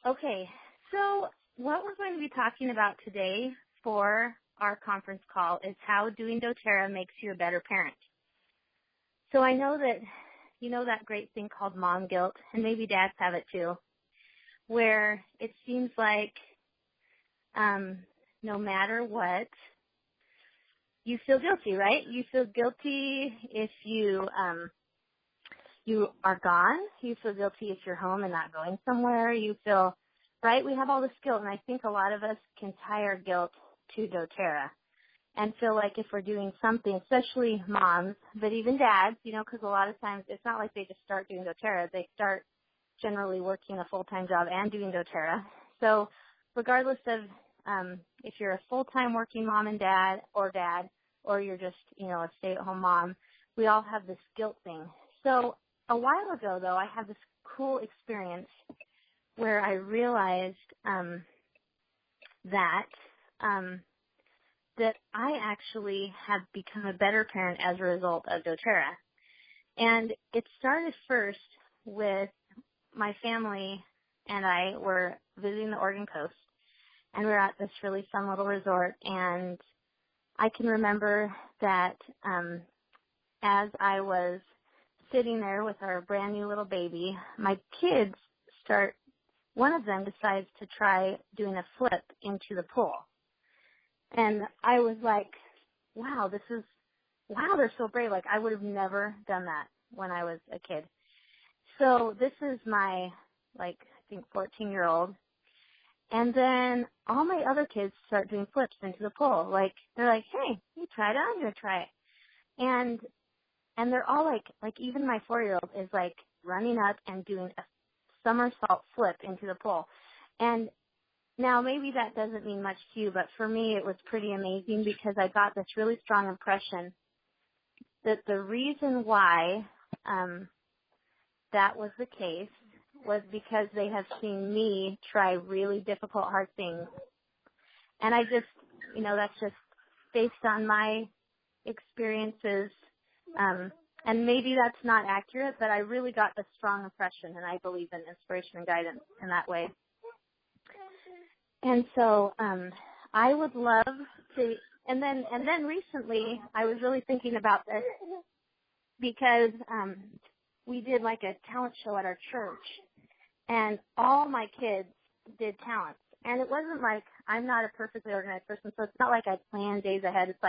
Okay, so what we're going to be talking about today for our conference call is how doing doTERRA makes you a better parent. So I know that you know that great thing called mom guilt, and maybe dads have it too, where it seems like no matter what, you feel guilty, right? You feel guilty if you are gone. You feel guilty if you're home and not going somewhere. You feel, right? We have all this guilt, and I think a lot of us can tie our guilt to doTERRA and feel like if we're doing something, especially moms, but even dads, because a lot of times it's not like they just start doing doTERRA. They start generally working a full-time job and doing doTERRA. So regardless of if you're a full-time working mom and dad, or you're just, a stay-at-home mom, we all have this guilt thing. So a while ago, though, I had this cool experience where I realized that I actually have become a better parent as a result of doTERRA. And it started first with my family and I were visiting the Oregon coast, and we were at this really fun little resort, and I can remember that as I was sitting there with our brand new little baby, my kids one of them decides to try doing a flip into the pool. And I was like, wow, they're so brave. Like, I would have never done that when I was a kid. So this is my, I think 14-year-old. And then all my other kids start doing flips into the pool. They're like, hey, you try it, I'm going to try it. And they're all like even my 4-year-old is running up and doing a somersault flip into the pool. And now maybe that doesn't mean much to you, but for me it was pretty amazing because I got this really strong impression that the reason why that was the case was because they have seen me try really difficult, hard things. And I just, that's just based on my experiences. And maybe that's not accurate, but I really got a strong impression, and I believe in inspiration and guidance in that way. And so I would love to, and then recently I was really thinking about this because we did a talent show at our church, and all my kids did talents. And it wasn't I'm not a perfectly organized person, so it's not like I plan days ahead. It's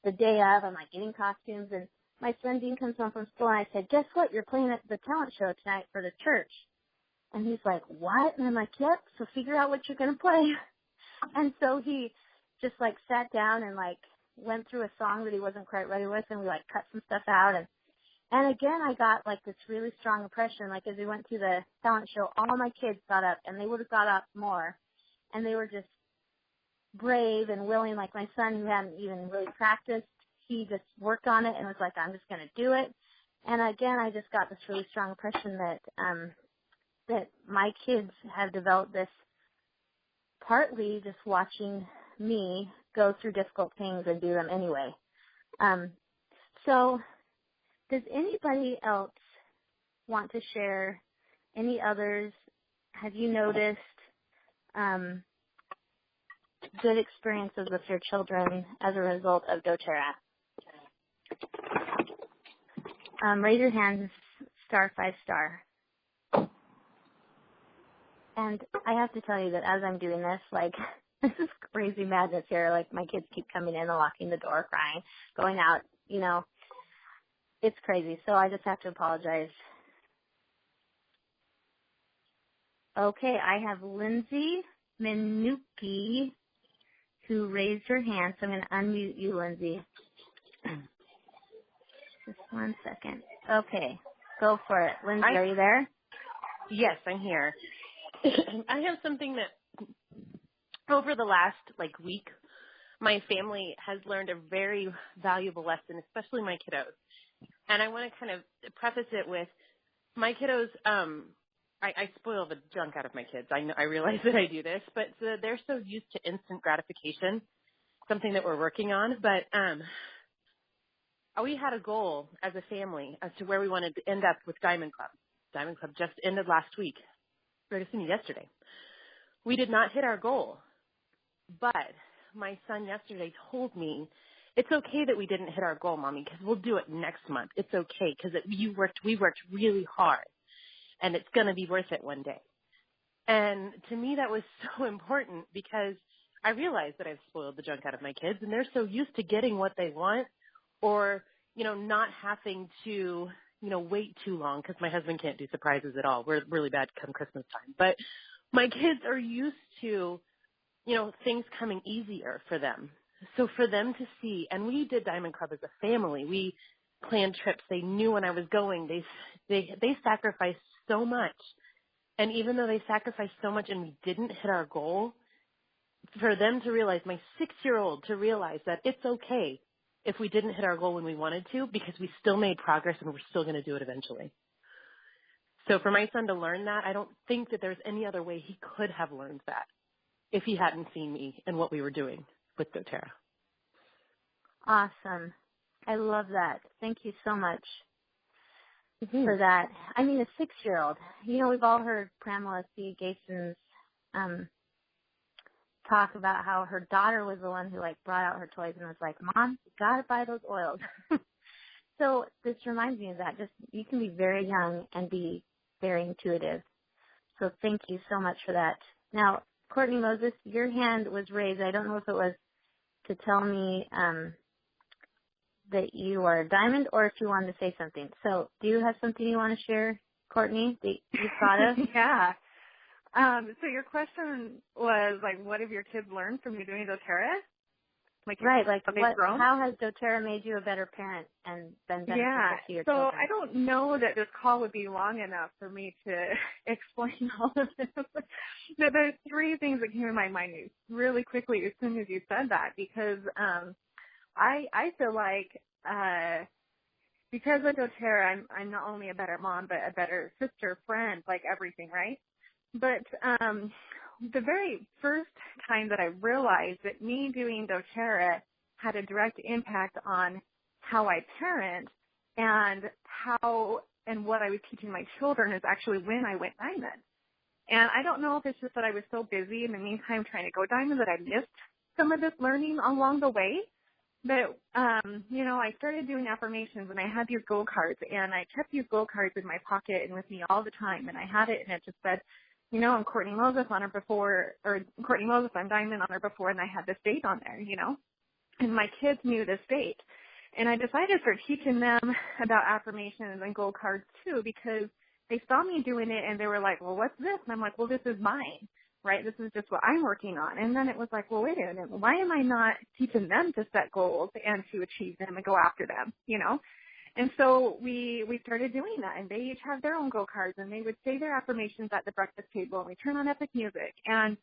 the day of, I'm getting costumes, and my son Dean comes home from school, and I said, guess what? You're playing at the talent show tonight for the church. And he's like, what? And I'm like, yep, so figure out what you're going to play. And so he just sat down and went through a song that he wasn't quite ready with, and we cut some stuff out. And again, I got this really strong impression. As we went to the talent show, all my kids got up, and they would have got up more. And they were just brave and willing. My son, who hadn't even really practiced, he just worked on it and was like, I'm just going to do it. And again, I just got this really strong impression that my kids have developed this partly just watching me go through difficult things and do them anyway. So does anybody else want to share any others? Have you noticed good experiences with your children as a result of doTERRA? Raise your hand, *5*. And I have to tell you that as I'm doing this, this is crazy madness here. My kids keep coming in and locking the door, crying, going out, It's crazy. So I just have to apologize. Okay, I have Lindsay Minuki who raised her hand, so I'm going to unmute you, Lindsay. Just 1 second. Okay, go for it. Lindsay, are you there? Yes, I'm here. I have something that over the last week, my family has learned a very valuable lesson, especially my kiddos. And I want to kind of preface it with my kiddos. I spoil the junk out of my kids. I realize that I do this, but they're so used to instant gratification, something that we're working on. But we had a goal as a family as to where we wanted to end up with Diamond Club. Diamond Club just ended last week, yesterday. We did not hit our goal. But my son yesterday told me, it's okay that we didn't hit our goal, Mommy, because we'll do it next month. It's okay because we worked really hard, and it's going to be worth it one day. And to me, that was so important because I realized that I've spoiled the junk out of my kids, and they're so used to getting what they want or, not having to, wait too long because my husband can't do surprises at all. We're really bad come Christmas time. But my kids are used to, things coming easier for them. So for them to see, and we did Diamond Club as a family. We planned trips. They knew when I was going. They sacrificed so much. And even though they sacrificed so much and we didn't hit our goal, for them to realize, my 6-year-old to realize that it's okay if we didn't hit our goal when we wanted to because we still made progress and we're still going to do it eventually. So for my son to learn that, I don't think that there's any other way he could have learned that if he hadn't seen me and what we were doing with doTERRA. Awesome. I love that. Thank you so much for that. I mean, a 6-year-old. We've all heard Pramela C. Gason's talk about how her daughter was the one who brought out her toys and was like, Mom, you gotta buy those oils. So this reminds me of that. Just you can be very young and be very intuitive. So thank you so much for that. Now, Courtney Moses, your hand was raised. I don't know if it was to tell me that you are a diamond or if you wanted to say something. So do you have something you want to share, Courtney, that you thought of? Yeah. So your question was, what have your kids learned from you doing doTERRA? Right, how has doTERRA made you a better parent and been beneficial to your children? So I don't know that this call would be long enough for me to explain all of this. But there's 3 things that came to my mind really quickly as soon as you said that, because I feel like because of doTERRA, I'm not only a better mom, but a better sister, friend, everything, right? But the very first time that I realized that me doing doTERRA had a direct impact on how I parent and how and what I was teaching my children is actually when I went diamond. And I don't know if it's just that I was so busy in the meantime trying to go diamond that I missed some of this learning along the way. But, I started doing affirmations and I had these goal cards and I kept these goal cards in my pocket and with me all the time. And I had it and it just said, I'm Courtney Moses on her before, or Courtney Moses, I'm diamond on her before, and I had this date on there, and my kids knew this date. And I decided to start teaching them about affirmations and goal cards too, because they saw me doing it and they were like, well, what's this? And I'm like, well, this is mine, right? This is just what I'm working on. And then it was like, well, wait a minute, why am I not teaching them to set goals and to achieve them and go after them, And so we started doing that, and they each have their own goal cards, and they would say their affirmations at the breakfast table, and we turn on epic music. And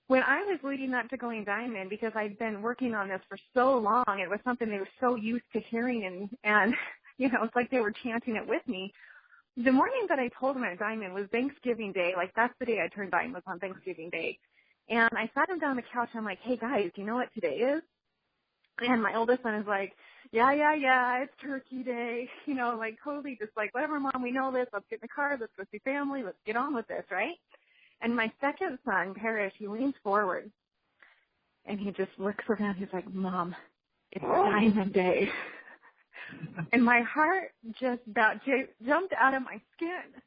when I was leading up to going diamond, because I'd been working on this for so long, it was something they were so used to hearing, and it's like they were chanting it with me. The morning that I told them I was diamond was Thanksgiving Day. That's the day I turned diamond, was on Thanksgiving Day. And I sat them down on the couch, and I'm like, hey, guys, do you know what today is? And my oldest son is like, yeah, it's turkey day, totally just whatever, Mom, we know this, let's get in the car, let's go see family, let's get on with this, right? And my second son, Parrish, he leans forward, and he just looks around, he's like, Mom, it's Diamond Day. And my heart just about jumped out of my skin,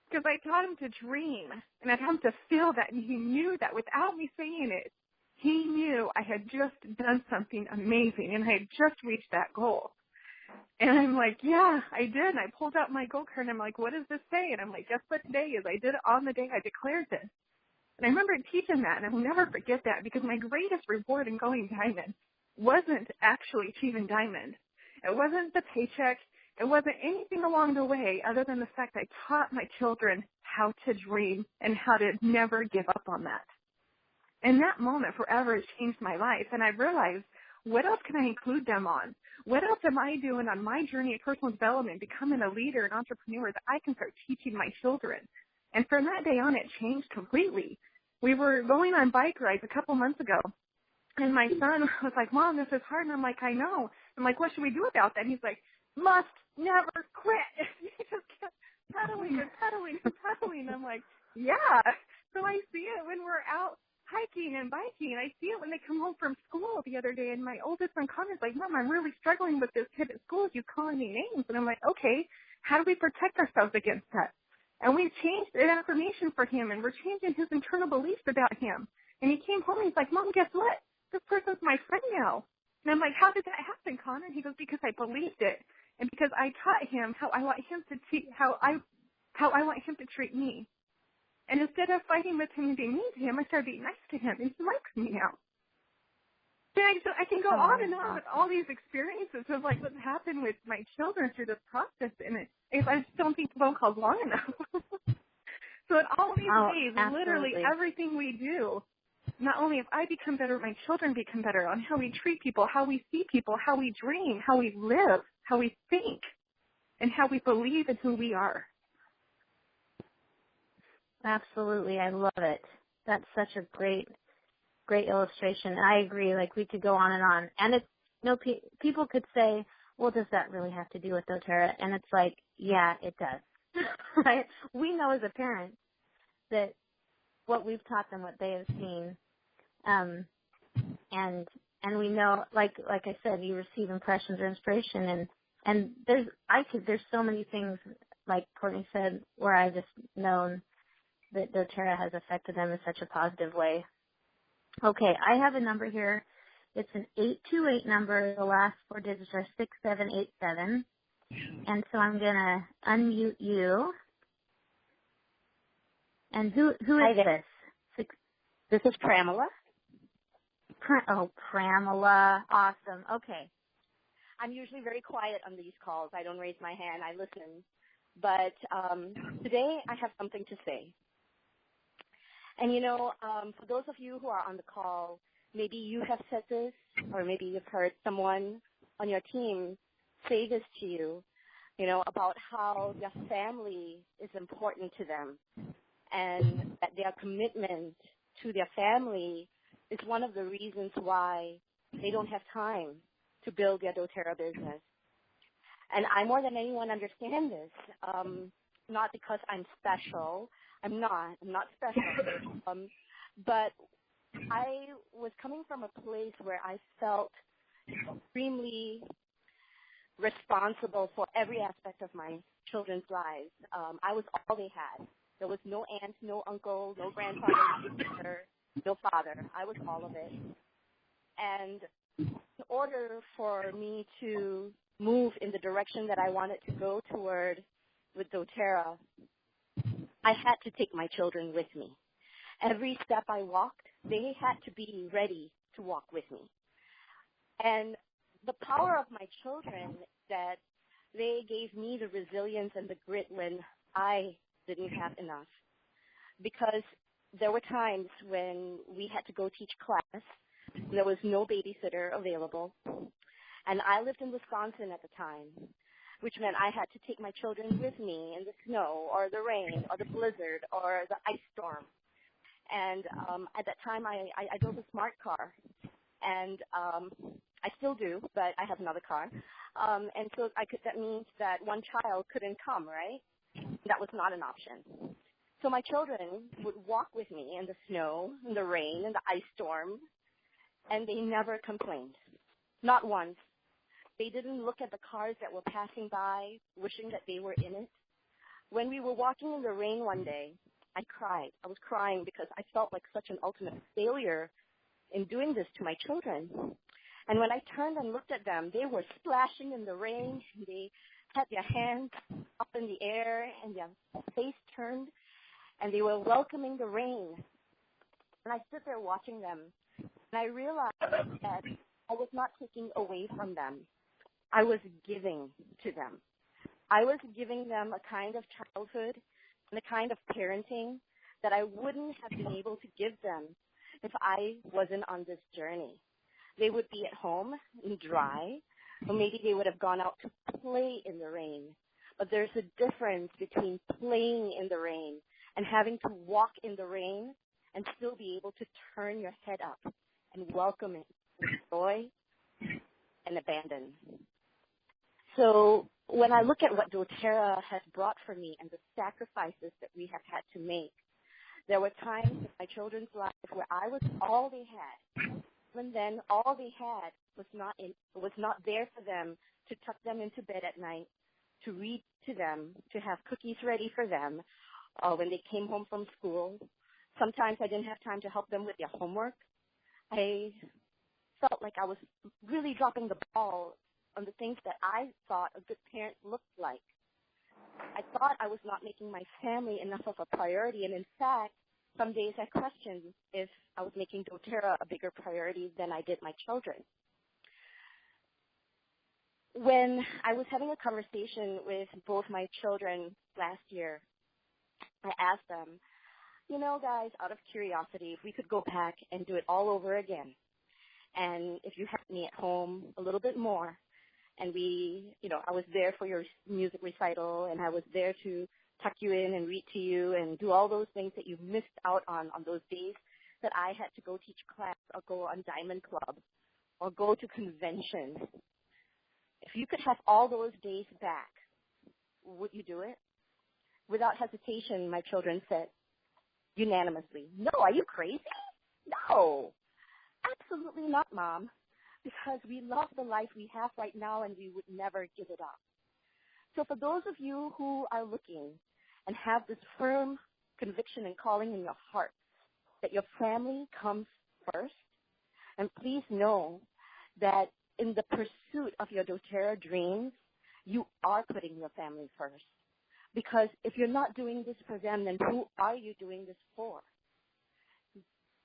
because I taught him to dream, and I taught him to feel that, and he knew that without me saying it. He knew I had just done something amazing, and I had just reached that goal. And I'm like, yeah, I did. And I pulled out my goal card, and I'm like, what does this say? And I'm like, guess what today is? I did it on the day I declared this. And I remember teaching that, and I will never forget that, because my greatest reward in going diamond wasn't actually achieving diamond. It wasn't the paycheck. It wasn't anything along the way other than the fact I taught my children how to dream and how to never give up on that. And that moment forever has changed my life. And I realized, what else can I include them on? What else am I doing on my journey of personal development, becoming a leader, an entrepreneur, that I can start teaching my children? And from that day on, it changed completely. We were going on bike rides a couple months ago, and my son was like, Mom, this is hard. And I'm like, I know. I'm like, what should we do about that? And he's like, must never quit. He just kept pedaling and pedaling and pedaling. I'm like, yeah. So I see it when we're out hiking and biking, and I see it when they come home from school the other day, and my oldest son comments like, Mom, I'm really struggling with this kid at school. He's calling me names. And I'm like, okay, how do we protect ourselves against that? And we've changed an affirmation for him, and we're changing his internal beliefs about him. And he came home, and he's like, Mom, guess what? This person's my friend now. And I'm like, how did that happen, Connor? And he goes, because I believed it, and because I taught him how I want him to how I want him to treat me. And instead of fighting with him and being mean to him, I started being nice to him, and he likes me now. And I can go on and on with all these experiences of like what's happened with my children through this process, and I just don't think the phone call's long enough. So in all these ways, literally everything we do, not only if I become better, my children become better on how we treat people, how we see people, how we dream, how we live, how we think, and how we believe in who we are. Absolutely. I love it. That's such a great illustration. I agree. Like, we could go on and on. And it's, people could say, well, does that really have to do with doTERRA? And it's like, yeah, it does. Right? We know as a parent that what we've taught them, what they have seen, and we know, like I said, you receive impressions or inspiration, and there's so many things, like Courtney said, where I've just known that doTERRA has affected them in such a positive way. Okay, I have a number here. It's an 828 number. The last four digits are 6787. And so I'm going to unmute you. And who is this? This is Pramila. Pramila. Awesome. Okay. I'm usually very quiet on these calls. I don't raise my hand. I listen. But today I have something to say. And, for those of you who are on the call, maybe you have said this, or maybe you've heard someone on your team say this to you, about how their family is important to them, and that their commitment to their family is one of the reasons why they don't have time to build their doTERRA business. And I more than anyone understand this, not because I'm special. I'm not special. But I was coming from a place where I felt extremely responsible for every aspect of my children's lives. I was all they had. There was no aunt, no uncle, no grandfather, no sister, no father. I was all of it. And in order for me to move in the direction that I wanted to go toward with doTERRA, I had to take my children with me. Every step I walked, they had to be ready to walk with me. And the power of my children is that they gave me the resilience and the grit when I didn't have enough. Because there were times when we had to go teach class, there was no babysitter available, and I lived in Wisconsin at the time, which meant I had to take my children with me in the snow or the rain or the blizzard or the ice storm. And at that time, I drove a smart car, and I still do, but I have another car. And so that means that one child couldn't come, right? That was not an option. So my children would walk with me in the snow, in the rain, in the ice storm, and they never complained, not once. They didn't look at the cars that were passing by, wishing that they were in it. When we were walking in the rain one day, I cried. I was crying because I felt like such an ultimate failure in doing this to my children. And when I turned and looked at them, they were splashing in the rain. They had their hands up in the air and their face turned, and they were welcoming the rain. And I stood there watching them, and I realized that I was not taking away from them. I was giving to them. I was giving them a kind of childhood and a kind of parenting that I wouldn't have been able to give them if I wasn't on this journey. They would be at home and dry, or maybe they would have gone out to play in the rain. But there's a difference between playing in the rain and having to walk in the rain and still be able to turn your head up and welcome it with joy and abandon. So when I look at what doTERRA has brought for me and the sacrifices that we have had to make, There were times in my children's lives where I was all they had. And then all they had was not there for them to tuck them into bed at night, to read to them, to have cookies ready for them when they came home from school. Sometimes I didn't have time to help them with their homework. I felt like I was really dropping the ball on the things that I thought a good parent looked like. I thought I was not making my family enough of a priority, and in fact, some days I questioned if I was making doTERRA a bigger priority than I did my children. When I was having a conversation with both my children last year, I asked them, you know, guys, out of curiosity, if we could go back and do it all over again, and if you had me at home a little bit more, and I was there for your music recital, and I was there to tuck you in and read to you and do all those things that you missed out on those days that I had to go teach class or go on Diamond Club or go to conventions. If you could have all those days back, would you do it? Without hesitation, my children said unanimously, no, are you crazy? No, absolutely not, Mom, because we love the life we have right now and we would never give it up. So for those of you who are looking and have this firm conviction and calling in your heart that your family comes first, and please know that in the pursuit of your doTERRA dreams, you are putting your family first. Because if you're not doing this for them, then who are you doing this for?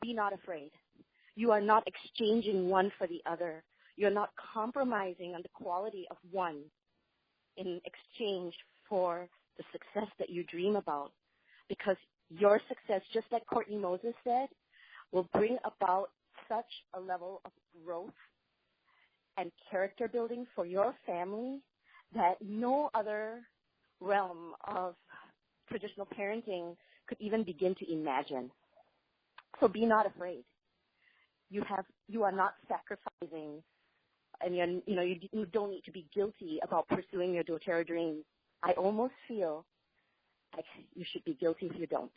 Be not afraid. You are not exchanging one for the other. You're not compromising on the quality of one in exchange for the success that you dream about. Because your success, just like Courtney Moses said, will bring about such a level of growth and character building for your family that no other realm of traditional parenting could even begin to imagine. So be not afraid. You are not sacrificing, and you don't need to be guilty about pursuing your doTERRA dreams. I almost feel like you should be guilty if you don't.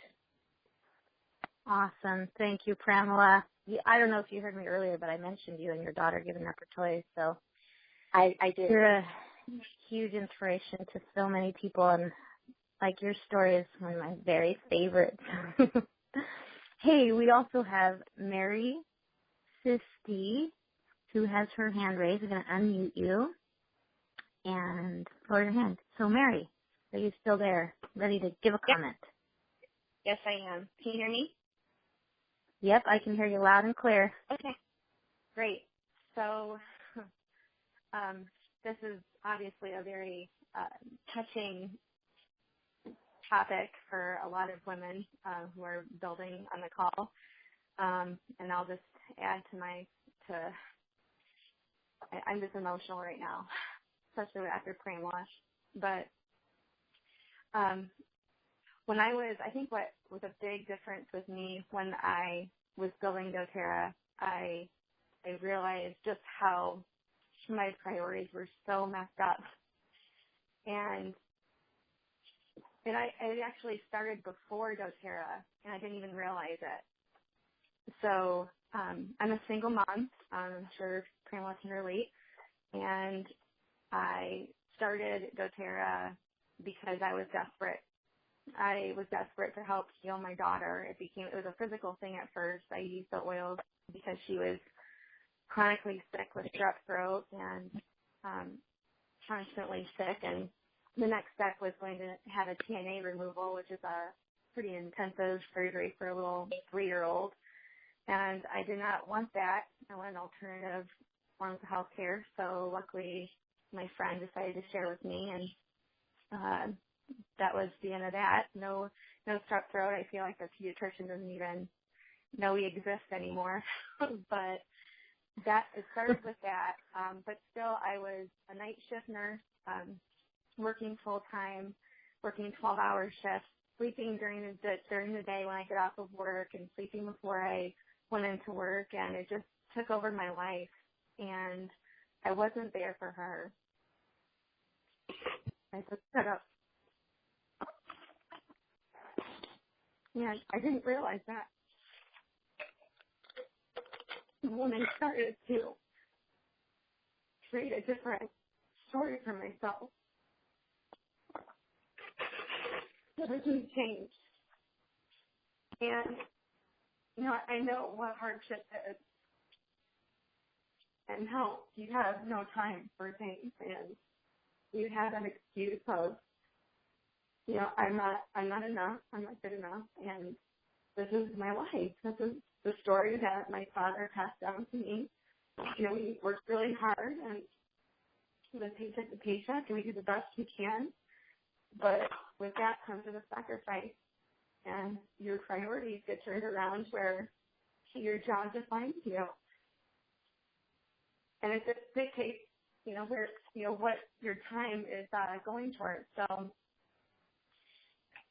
Awesome. Thank you, Pramila. I don't know if you heard me earlier, but I mentioned you and your daughter giving up her toys. So I did. You're a huge inspiration to so many people, and like your story is one of my very favorites. Hey, we also have Mary Sisti, who has her hand raised. I'm going to unmute you and lower your hand. So, Mary, are you still there, ready to give a comment? Yes, I am. Can you hear me? Yep, I can hear you loud and clear. Okay, great. So this is obviously a very touching topic for a lot of women who are building on the call. And I'll just add I'm just emotional right now, especially after Pramila. But when I think what was a big difference with me when I was building doTERRA, I realized just how my priorities were so messed up. And it actually started before doTERRA, and I didn't even realize it. So I'm a single mom. I'm sure Pramila can relate. And I started doTERRA because I was desperate. I was desperate to help heal my daughter. It was a physical thing at first. I used the oils because she was chronically sick with strep throat and constantly sick. And the next step was going to have a TNA removal, which is a pretty intensive surgery for a little 3-year-old. And I did not want that. I wanted alternative forms of health care. So luckily, my friend decided to share with me, and that was the end of that. No strep throat. I feel like the pediatrician doesn't even know we exist anymore. But it started with that. But still, I was a night shift nurse, working full time, working 12-hour shifts, sleeping during the day when I get off of work, and sleeping before I went into work, and it just took over my life, and I wasn't there for her. I just set up. And I didn't realize that when I started to create a different story for myself, everything changed. And, I know what hardship is and how you have no time for things, and you have an excuse of, I'm not enough, I'm not good enough, and this is my life. This is the story that my father passed down to me. We work really hard and live paycheck to paycheck, and we do the best we can. But with that comes a sacrifice, and your priorities get turned around where your job defines you, and it just dictates, where, what your time is going towards. So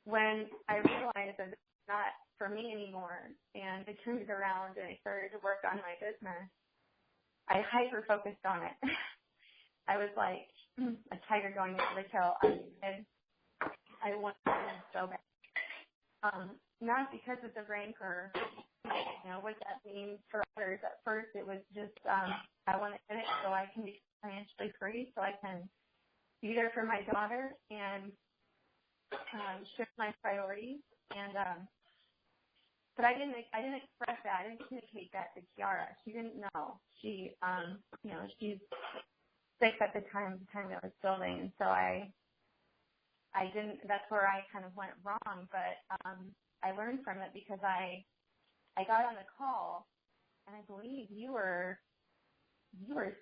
when I realized that it's not for me anymore, and I turned it around and I started to work on my business, I hyper-focused on it. I was like a tiger going into the kill. I wanted to so bad. Not because of the rancor, what that means for others. At first, it was just I want to get it so I can be financially free, so I can be there for my daughter and shift my priorities. And but I didn't express that. I didn't communicate that to Kiara. She didn't know. She she's sick at the time that I was building, and so I didn't. That's where I kind of went wrong. But I learned from it because I got on the call, and I believe you were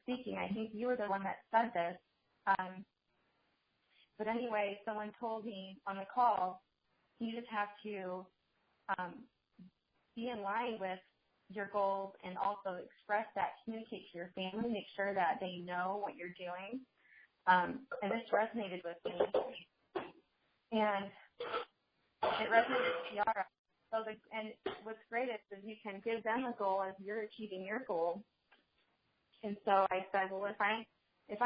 speaking. I think you were the one that said this. But anyway, someone told me on the call, you just have to be in line with your goals and also express that, communicate to your family, make sure that they know what you're doing. And this resonated with me. And it resonated with Kiara. And what's great is you can give them a goal as you're achieving your goal. And so I said, well, if I get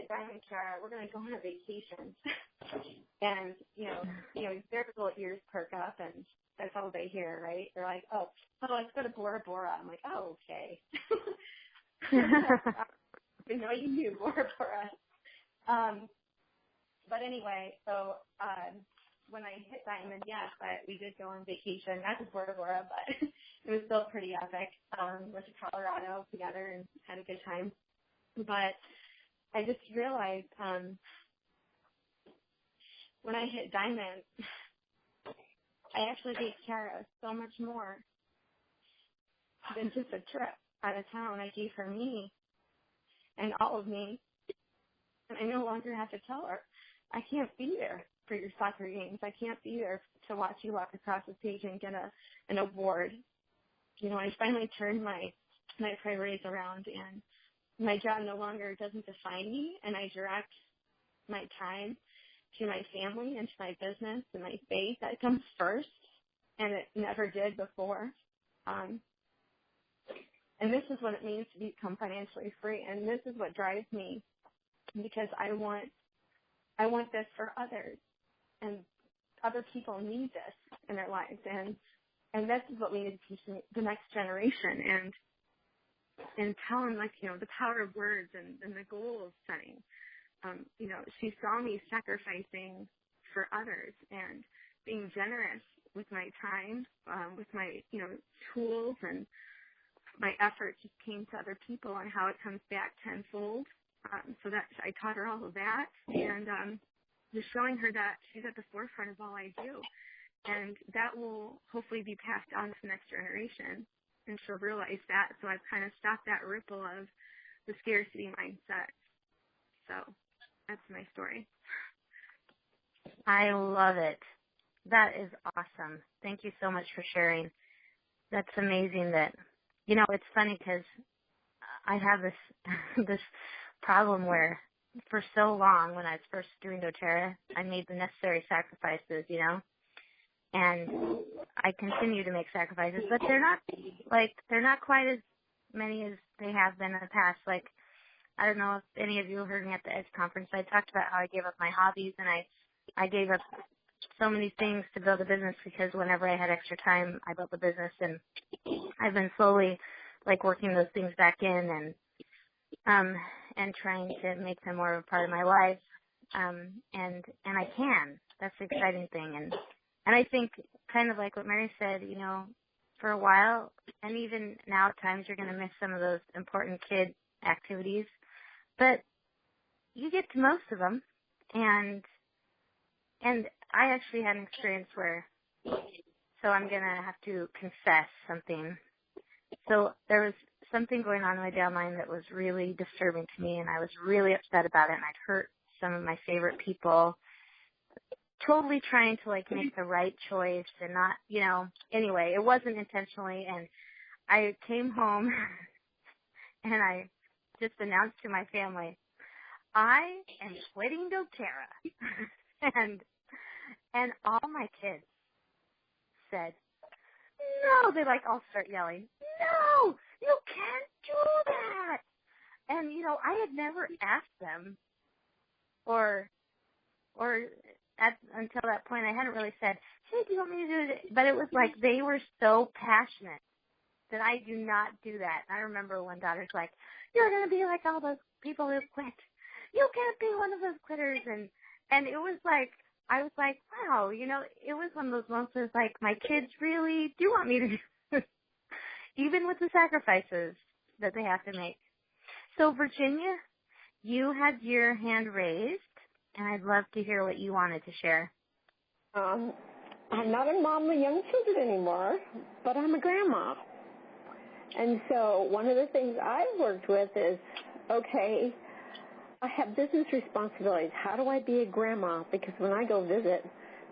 Diamond, Kiara, we're going to go on a vacation. And, their little ears perk up, and that's all they hear, right? They're like, oh, let's go to Bora Bora. I'm like, oh, okay. I know you knew Bora Bora. But anyway, so when I hit Diamond, yes, we did go on vacation, not to Bora Bora, but it was still pretty epic. Went to Colorado together and had a good time. But I just realized when I hit Diamond, I actually gave Kiara so much more than just a trip out of town. I gave her me and all of me, and I no longer have to tell her, I can't be there for your soccer games. I can't be there to watch you walk across the stage and get an award. I finally turned my priorities around, and my job no longer doesn't define me, and I direct my time to my family and to my business and my faith. That comes first, and it never did before. And this is what it means to become financially free, and this is what drives me, because I want this for others, and other people need this in their lives, and this is what we need to teach the next generation, and tell them, the power of words and the goal setting. She saw me sacrificing for others and being generous with my time, with my, tools, and my effort just came to other people and how it comes back tenfold. So that I taught her all of that, and just showing her that she's at the forefront of all I do. And that will hopefully be passed on to the next generation, and she'll realize that. So I've kind of stopped that ripple of the scarcity mindset. So that's my story. I love it. That is awesome. Thank you so much for sharing. That's amazing that, it's funny because I have this problem where for so long when I was first doing doTERRA, I made the necessary sacrifices, and I continue to make sacrifices, but they're not quite as many as they have been in the past. Like, I don't know if any of you heard me at the Edge conference. I talked about how I gave up my hobbies, and I gave up so many things to build a business because whenever I had extra time, I built the business, and I've been slowly like working those things back in and trying to make them more of a part of my life. And I can. That's the exciting thing. And I think kind of like what Mary said, you know, for a while, and even now at times you're going to miss some of those important kid activities, but you get to most of them. And I actually had an experience where, so I'm going to have to confess something. So there was something going on in my downline that was really disturbing to me, and I was really upset about it, and I'd hurt some of my favorite people, totally trying to like make the right choice and not, you know, anyway, it wasn't intentionally. And I came home and I just announced to my family, I am quitting doTERRA. and all my kids said, no, they like all start yelling, no, you can't do that. And, you know, I had never asked them or until that point, I hadn't really said, hey, do you want me to do it? But it was like they were so passionate that I do not do that. I remember one daughter's like, you're going to be like all those people who quit. You can't be one of those quitters. And it was like, I was like, wow, you know, it was one of those moments where it's like my kids really do want me to do this, even with the sacrifices that they have to make. So, Virginia, you had your hand raised, and I'd love to hear what you wanted to share. I'm not a mom of young children anymore, but I'm a grandma. And so one of the things I've worked with is, okay, I have business responsibilities. How do I be a grandma? Because when I go visit,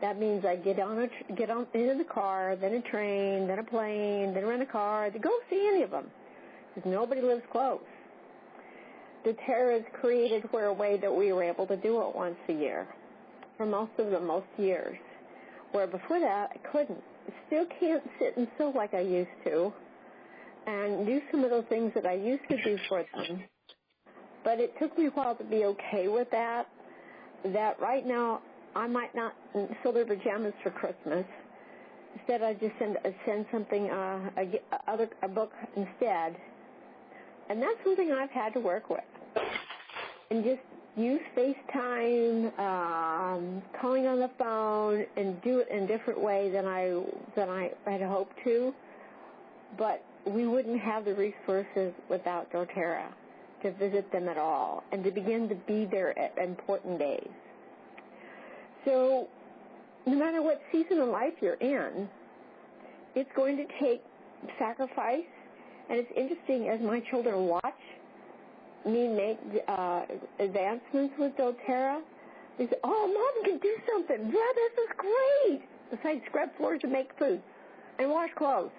that means I get on into the car, then a train, then a plane, then rent a car to go see any of them, because nobody lives close. doTERRA is created where a way that we were able to do it once a year for most years, where before that I couldn't. I still can't sit and sew like I used to and do some of those things that I used to do for them. But it took me a while to be okay with that right now I might not sew their pajamas for Christmas. Instead, I just send something, a book instead. And that's something I've had to work with. And just use FaceTime, calling on the phone, and do it in a different way than I had hoped to. But we wouldn't have the resources without doTERRA to visit them at all and to begin to be there at important days. So no matter what season of life you're in, it's going to take sacrifice. And it's interesting, as my children watch me make advancements with doTERRA, they say, oh, Mom can do something. Yeah, this is great. Besides scrub floors and make food and wash clothes.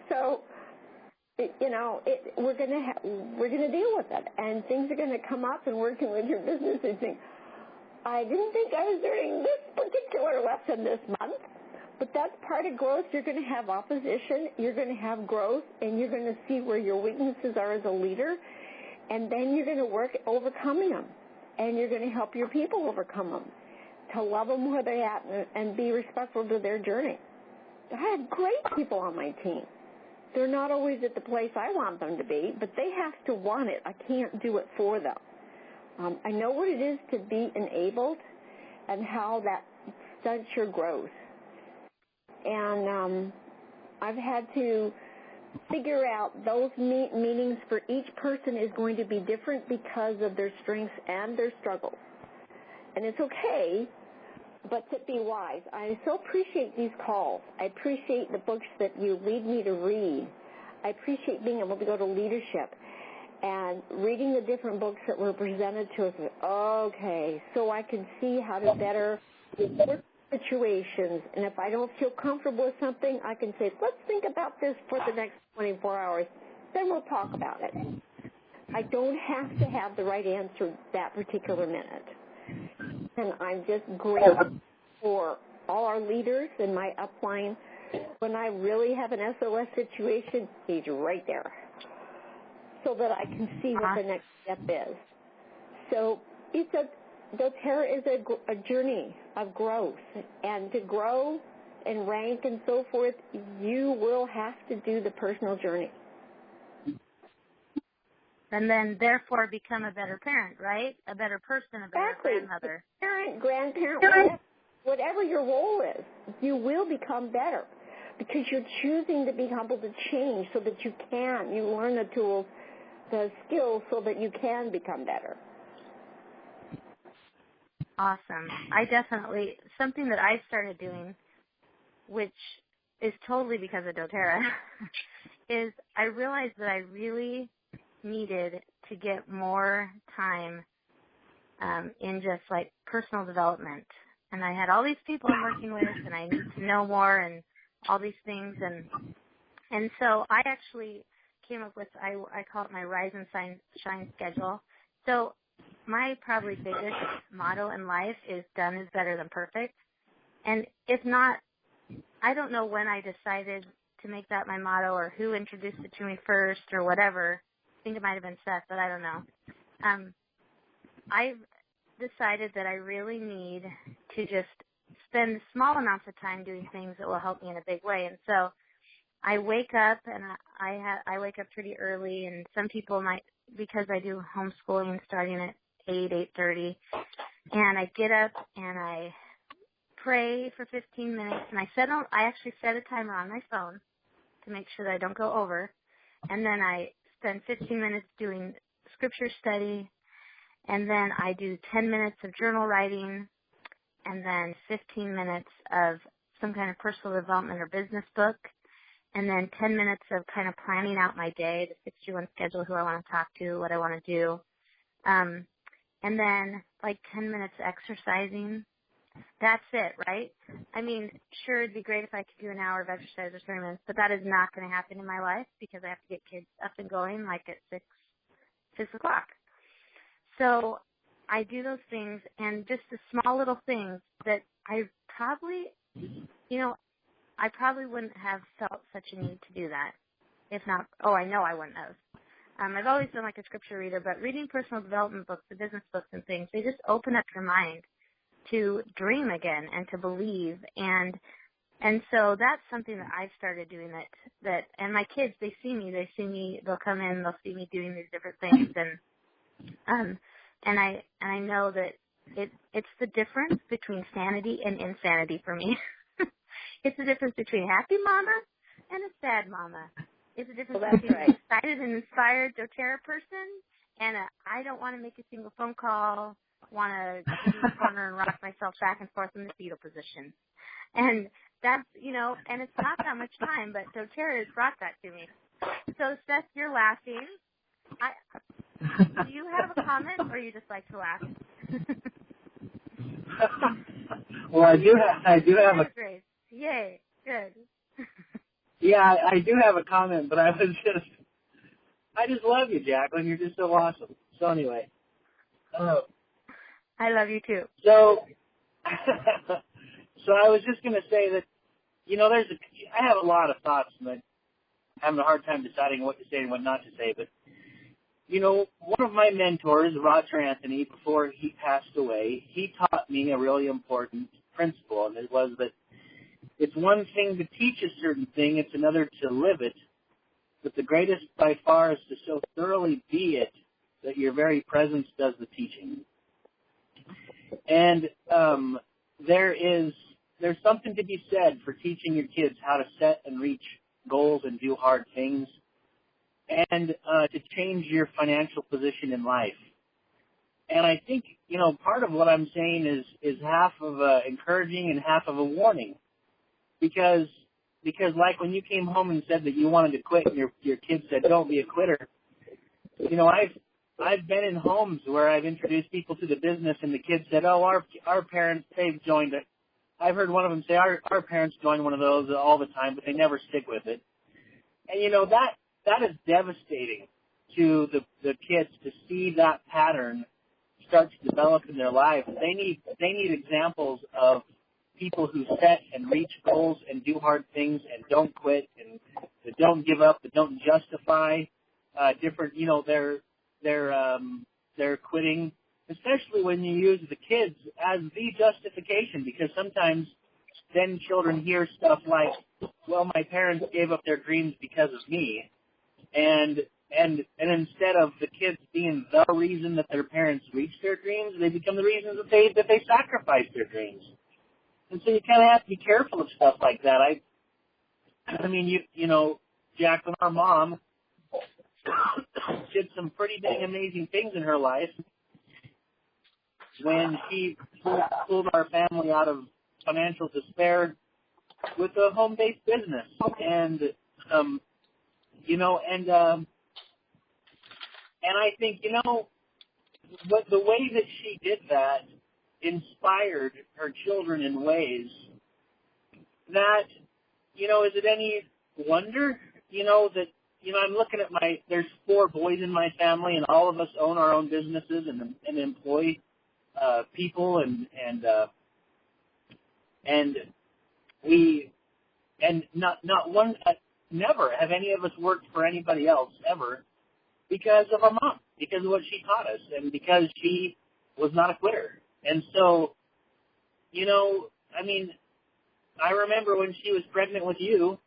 So, we're gonna deal with it, and things are gonna come up. And working with your business, and think, I didn't think I was learning this particular lesson this month. But that's part of growth. You're going to have opposition. You're going to have growth, and you're going to see where your weaknesses are as a leader, and then you're going to work at overcoming them, and you're going to help your people overcome them, to love them where they're at and be respectful to their journey. I have great people on my team. They're not always at the place I want them to be, but they have to want it. I can't do it for them. I know what it is to be enabled and how that stunts your growth. And I've had to figure out those meanings for each person is going to be different because of their strengths and their struggles. And it's okay, but to be wise. I so appreciate these calls. I appreciate the books that you lead me to read. I appreciate being able to go to leadership and reading the different books that were presented to us. Okay, so I can see how to better work situations, and if I don't feel comfortable with something, I can say, let's think about this for the next 24 hours. Then we'll talk about it. I don't have to have the right answer that particular minute. And I'm just grateful for all our leaders in my upline. When I really have an SOS situation, he's right there so that I can see what the next step is. So it's doTERRA is a journey of growth, and to grow and rank and so forth, you will have to do the personal journey. And then, therefore, become a better parent, right? A better person, a better grandmother. Parent, grandparent, whatever your role is, you will become better because you're choosing to be humble to change so that you learn the tools, the skills so that you can become better. Awesome. Something that I started doing, which is totally because of doTERRA, is I realized that I really needed to get more time in just like personal development. And I had all these people I'm working with, and I need to know more and all these things. And so I actually came up with, I call it my Rise and Shine schedule. So my probably biggest motto in life is done is better than perfect. And if not, I don't know when I decided to make that my motto or who introduced it to me first or whatever. I think it might have been Seth, but I don't know. I've decided that I really need to just spend small amounts of time doing things that will help me in a big way. And so I wake up, and I wake up pretty early, and some people might, because I do homeschooling starting at 8:30, and I get up and I pray for 15 minutes, and I actually set a timer on my phone to make sure that I don't go over, and then I spend 15 minutes doing scripture study, and then I do 10 minutes of journal writing, and then 15 minutes of some kind of personal development or business book, and then 10 minutes of kind of planning out my day, the 61 schedule, who I want to talk to, what I want to do, and then like 10 minutes exercising. That's it, right? I mean, sure, it'd be great if I could do an hour of exercise or 30 minutes, but that is not going to happen in my life because I have to get kids up and going like at 6 o'clock. So I do those things, and just the small little things that I probably wouldn't have felt such a need to do that. If not, I know I wouldn't have. I've always been like a scripture reader, but reading personal development books, the business books and things, they just open up your mind to dream again and to believe. And so that's something that I've started doing and my kids, they'll come in, they'll see me doing these different things. And I know that it's the difference between sanity and insanity for me. It's the difference between a happy mama and a sad mama. It's the difference between an excited and inspired doTERRA person and I don't want to make a single phone call, want to sit in the corner and rock myself back and forth in the fetal position. And that's, and it's not that much time, but doTERRA has brought that to me. So, Seth, you're laughing. Do you have a comment, or you just like to laugh? Well, I do have a. Grace. Yay, good. Yeah, I do have a comment, but I just love you, Jacqueline. You're just so awesome. So anyway. I love you too. So I was just going to say that, I have a lot of thoughts, and I'm having a hard time deciding what to say and what not to say, but one of my mentors, Roger Anthony, before he passed away, he taught me a really important principle, and it was that it's one thing to teach a certain thing, it's another to live it, but the greatest by far is to so thoroughly be it that your very presence does the teaching. And there's something to be said for teaching your kids how to set and reach goals and do hard things, and to change your financial position in life. And I think, part of what I'm saying is half of encouraging and half of a warning. Because like when you came home and said that you wanted to quit and your kids said, don't be a quitter, I've been in homes where I've introduced people to the business and the kids said, our parents, they've joined it. I've heard one of them say, our parents join one of those all the time, but they never stick with it. And, that is devastating to the kids to see that pattern start to develop in their lives. They need examples of people who set and reach goals and do hard things and don't quit and that don't give up, that don't justify different, their quitting especially when you use the kids as the justification, because sometimes then children hear stuff like, well, my parents gave up their dreams because of me. And instead of the kids being the reason that their parents reached their dreams, they become the reasons that they sacrificed their dreams. And so you kind of have to be careful of stuff like that. I mean, you know, Jacqueline, our mom, did some pretty dang amazing things in her life when she pulled our family out of financial despair with a home-based business. And, you know, and I think, you know, what the way that she did that inspired her children in ways that, you know, is it any wonder, you know, that, you know, I'm looking at there's 4 boys in my family, and all of us own our own businesses and employ people, and not one, never have any of us worked for anybody else ever, because of our mom, because of what she taught us, and because she was not a quitter. And so, you know, I mean, I remember when she was pregnant with you,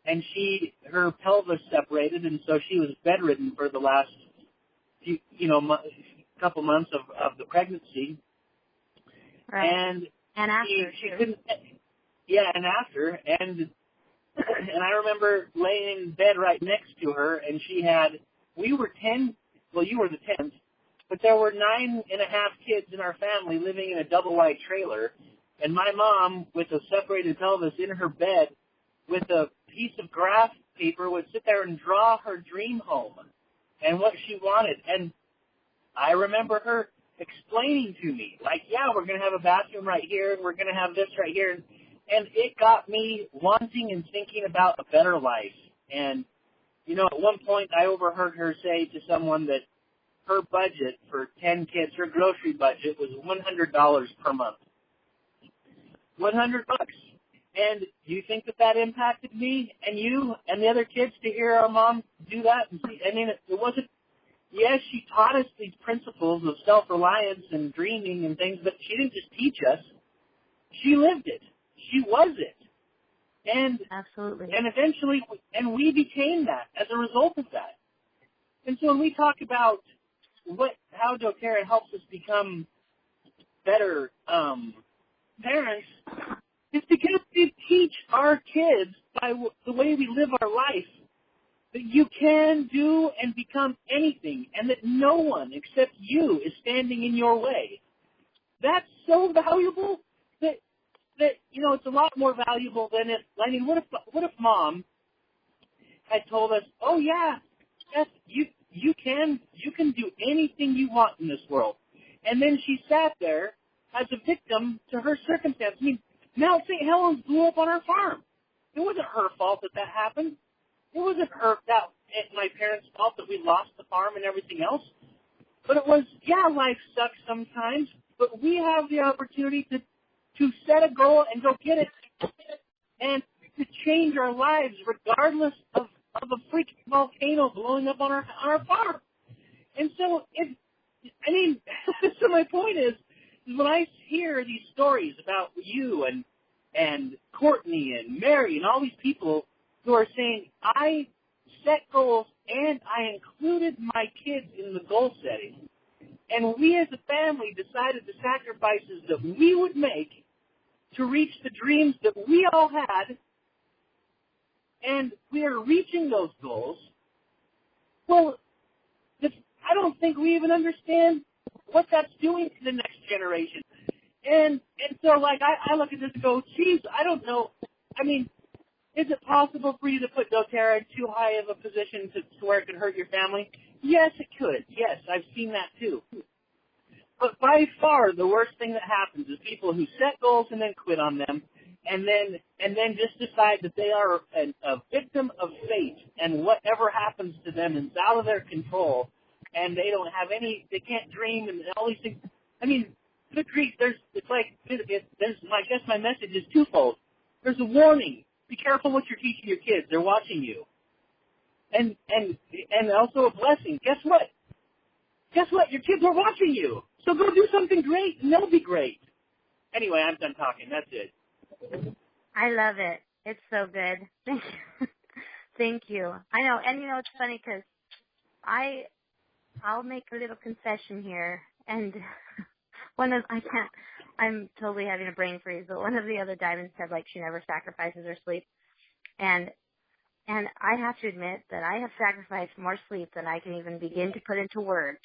and her pelvis separated, and so she was bedridden for the last few, you know, couple months of the pregnancy. Right. And after she couldn't. Yeah, and after, and I remember laying in bed right next to her, and we were 10. Well, you were the 10th, but there were 9.5 kids in our family living in a double-wide trailer, and my mom, with a separated pelvis in her bed, with a piece of graph paper, would sit there and draw her dream home and what she wanted. And I remember her explaining to me, like, yeah, we're going to have a bathroom right here, and we're going to have this right here. And it got me wanting and thinking about a better life. And, you know, at one point I overheard her say to someone that her budget for 10 kids, her grocery budget was $100 per month. $100. And do you think that impacted me and you and the other kids to hear our mom do that? I mean, it wasn't, yes, she taught us these principles of self-reliance and dreaming and things, but she didn't just teach us. She lived it. She was it. And absolutely. And eventually, and we became that as a result of that. And so when we talk about how doTERRA helps us become better parents, it's because we teach our kids by the way we live our life that you can do and become anything, and that no one except you is standing in your way. That's so valuable that you know, it's a lot more valuable than what if Mom had told us, oh yeah, yes, you can do anything you want in this world, and then she sat there as a victim to her circumstance. I mean, Mount St. Helens blew up on our farm. It wasn't her fault that happened. It wasn't my parents' fault that we lost the farm and everything else. But it was, yeah, life sucks sometimes, but we have the opportunity to set a goal and go get it, and to change our lives regardless of a freaking volcano blowing up on our farm. And so, so my point is when I hear these stories about you and Courtney and Mary and all these people who are saying, I set goals and I included my kids in the goal setting, and we as a family decided the sacrifices that we would make to reach the dreams that we all had, and we are reaching those goals, well, I don't think we even understand what that's doing to the next generation. And so, like, I look at this and go, geez, I don't know. I mean, is it possible for you to put doTERRA in too high of a position to where it could hurt your family? Yes, it could. Yes, I've seen that too. But by far, the worst thing that happens is people who set goals and then quit on them, and then just decide that they are a victim of fate, and whatever happens to them is out of their control, and they can't dream and all these things. I mean, good grief, I guess my message is twofold. There's a warning. Be careful what you're teaching your kids. They're watching you. And also a blessing. Guess what? guess what? Your kids are watching you. So go do something great, and they'll be great. Anyway, I'm done talking. That's it. I love it. It's so good. Thank you. Thank you. I know, and it's funny because I'll make a little concession here, and I'm totally having a brain freeze, but one of the other diamonds said, like, she never sacrifices her sleep, and I have to admit that I have sacrificed more sleep than I can even begin to put into words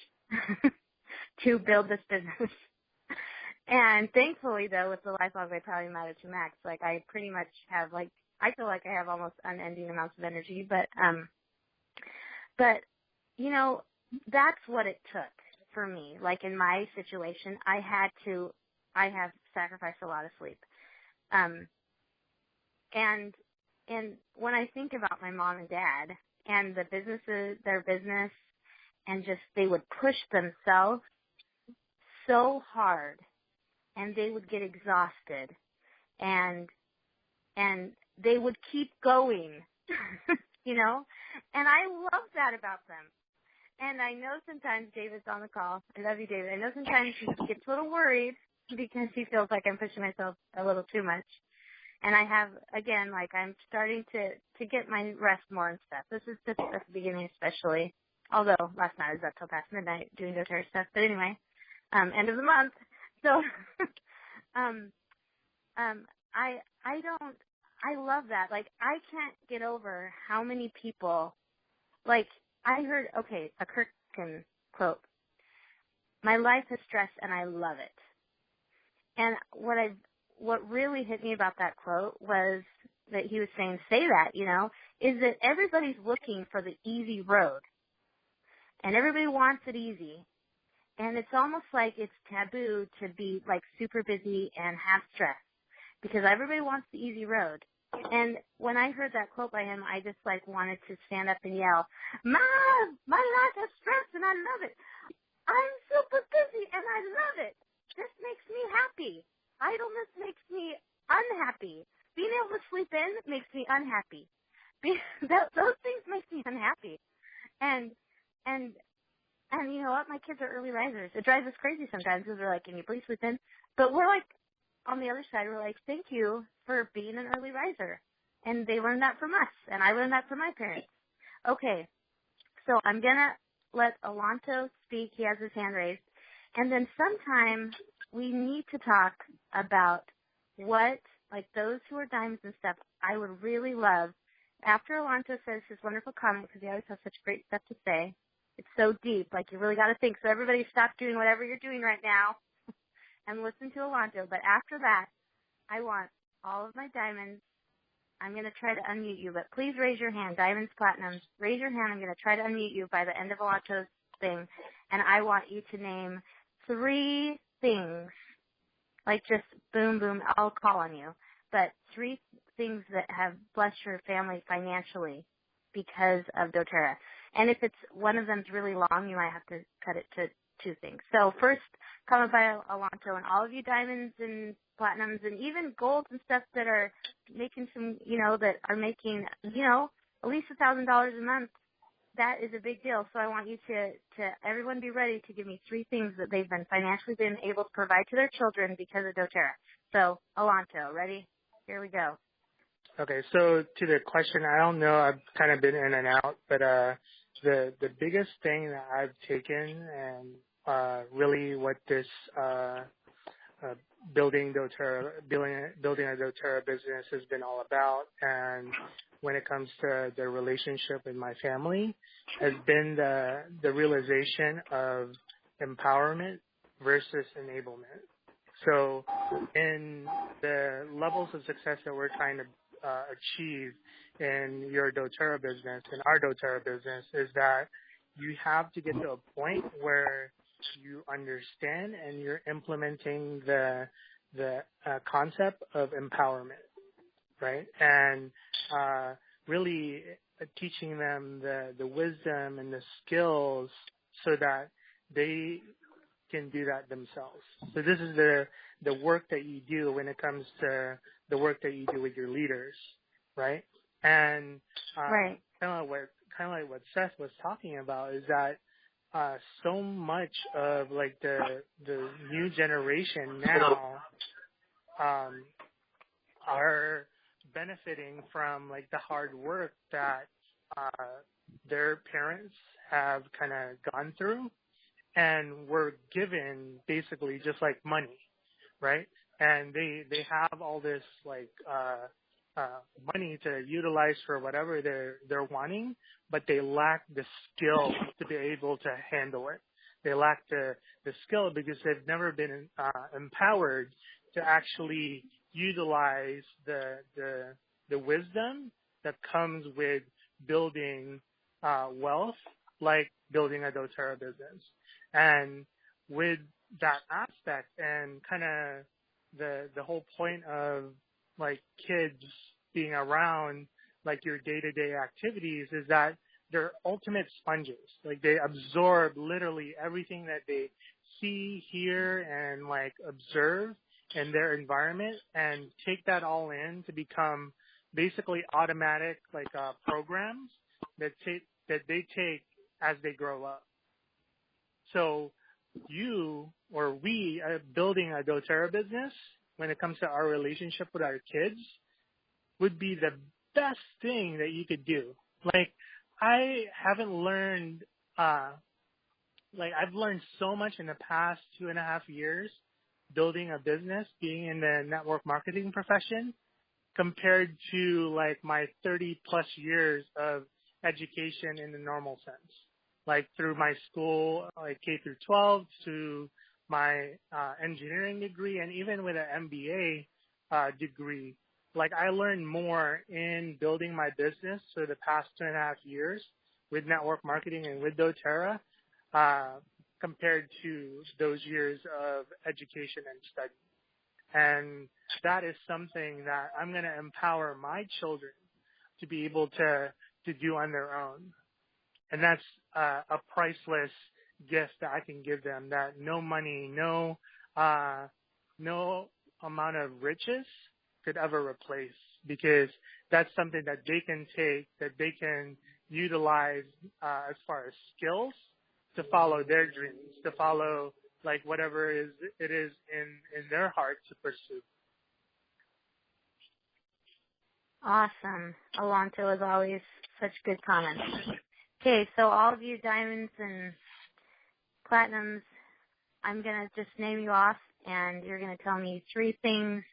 to build this business. And thankfully, though, with the Life Log Vitality Matter 2 Max, like, I pretty much have, like, I feel like I have almost unending amounts of energy, but that's what it took for me. Like, in my situation, I have sacrificed a lot of sleep. And when I think about my mom and dad and their business, and just, they would push themselves so hard, and they would get exhausted, and they would keep going, and I love that about them. And I know sometimes David's on the call. I love you, David. I know sometimes he gets a little worried because he feels like I'm pushing myself a little too much. And I have, again, like, I'm starting to get my rest more and stuff. This is just at the beginning especially, although last night I was up till past midnight doing doTERRA stuff. But anyway, end of the month. So I love that. Like, I can't get over how many people, like, I heard, a Kirkin quote, "My life is stress and I love it." And what really hit me about that quote was that he was saying, say that, is that everybody's looking for the easy road. And everybody wants it easy. And it's almost like it's taboo to be, like, super busy and have stress, because everybody wants the easy road. And when I heard that quote by him, I just, like, wanted to stand up and yell, "Mom, my life is stress and I love it. I'm super busy and I love it. This makes me happy. Idleness makes me unhappy. Being able to sleep in makes me unhappy. Those things make me unhappy." And you know what? My kids are early risers. It drives us crazy sometimes because they're like, "Can you please sleep in?" But we're like, on the other side, we're like, "Thank you for being an early riser." And they learned that from us, and I learned that from my parents. Okay, so I'm going to let Alonto speak. He has his hand raised. And then sometime we need to talk about what, like, those who are diamonds and stuff, I would really love, after Alonto says his wonderful comment, because he always has such great stuff to say. It's so deep, like, you really got to think. So everybody stop doing whatever you're doing right now and listen to Alonto. But after that, I want all of my diamonds. I'm going to try to unmute you, but please raise your hand. Diamonds, platinums, raise your hand. I'm going to try to unmute you by the end of Alonto's thing. And I want you to name 3 things, like, just boom, boom, I'll call on you, but 3 things that have blessed your family financially because of doTERRA. And if it's one of them's really long, you might have to cut it to 2 things. So first, comment by Alonto, and all of you diamonds and platinums and even golds and stuff that are making some, that are making, at least $1,000 a month. That is a big deal. So I want you to everyone be ready to give me 3 things that they've been financially been able to provide to their children because of doTERRA. So Alonto, ready? Here we go. Okay, so to the question, I don't know, I've kind of been in and out, but the biggest thing that I've taken and really what this building a doTERRA business has been all about, and when it comes to the relationship in my family, has been the realization of empowerment versus enablement. So in the levels of success that we're trying to achieve in your doTERRA business, in our doTERRA business, is that you have to get to a point where you understand and you're implementing the concept of empowerment, right? And really teaching them the wisdom and the skills so that they can do that themselves. So this is the work that you do when it comes to the work that you do with your leaders, right? And right. kind of like what Seth was talking about is that so much of like the new generation now are benefiting from like the hard work that their parents have kind of gone through and were given basically just like money, right? And they have all this like money to utilize for whatever they're wanting, but they lack the skill to be able to handle it. They lack the skill because they've never been empowered to actually utilize the wisdom that comes with building wealth, like building a doTERRA business. And with that aspect and kind of the whole point of like kids being around like your day-to-day activities is that they're ultimate sponges. Like they absorb literally everything that they see, hear, and like observe in their environment and take that all in to become basically automatic like programs that they take as they grow up. So you or we are building a doTERRA business when it comes to our relationship with our kids would be the best thing that you could do. Like I haven't learned, like I've learned so much in the past 2.5 years building a business, being in the network marketing profession compared to like my 30 plus years of education in the normal sense, like through my school, like K through 12 to my engineering degree and even with an MBA degree. Like I learned more in building my business for the past 2.5 years with network marketing and with doTERRA compared to those years of education and study. And that is something that I'm going to empower my children to be able to do on their own. And that's a priceless gift that I can give them that no money, no amount of riches could ever replace, because that's something that they can take, that they can utilize as far as skills to follow their dreams, to follow like whatever it is in their heart to pursue. Awesome. Alonto, as always, such good comments. Okay, so all of you diamonds and platinums, I'm going to just name you off, and you're going to tell me 3 things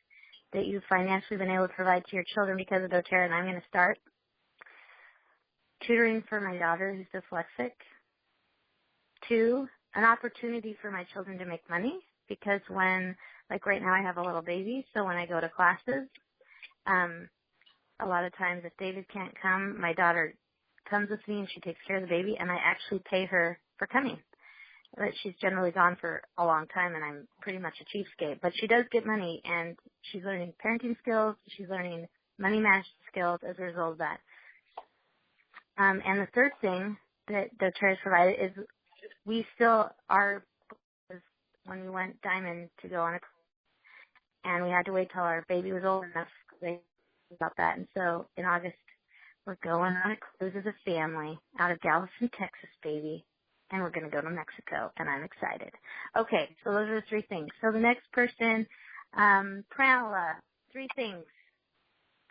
that you've financially been able to provide to your children because of doTERRA, and I'm going to start. Tutoring for my daughter who's dyslexic. 2, an opportunity for my children to make money, because when, like right now I have a little baby, so when I go to classes, a lot of times if David can't come, my daughter comes with me and she takes care of the baby, and I actually pay her for coming. But she's generally gone for a long time, and I'm pretty much a cheapskate. But she does get money, and she's learning parenting skills. She's learning money management skills as a result of that. And the third thing that doTERRA has provided is we still are, when we went diamond to go on a cruise, and we had to wait till our baby was old enough about that. And so in August, we're going on a cruise as a family out of Galveston, Texas, baby. And we're going to go to Mexico, and I'm excited. Okay, so those are the 3 things. So the next person, Pranala, 3 things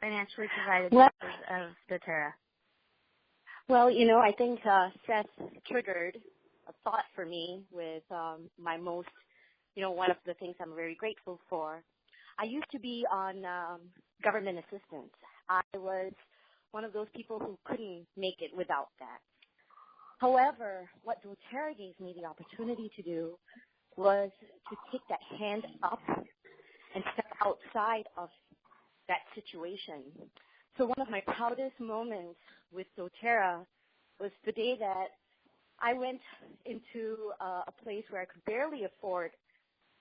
financially provided because of doTERRA. Well, I think Seth triggered a thought for me with my most, one of the things I'm very grateful for. I used to be on government assistance. I was one of those people who couldn't make it without that. However, what doTERRA gave me the opportunity to do was to take that hand up and step outside of that situation. So one of my proudest moments with doTERRA was the day that I went into a place where I could barely afford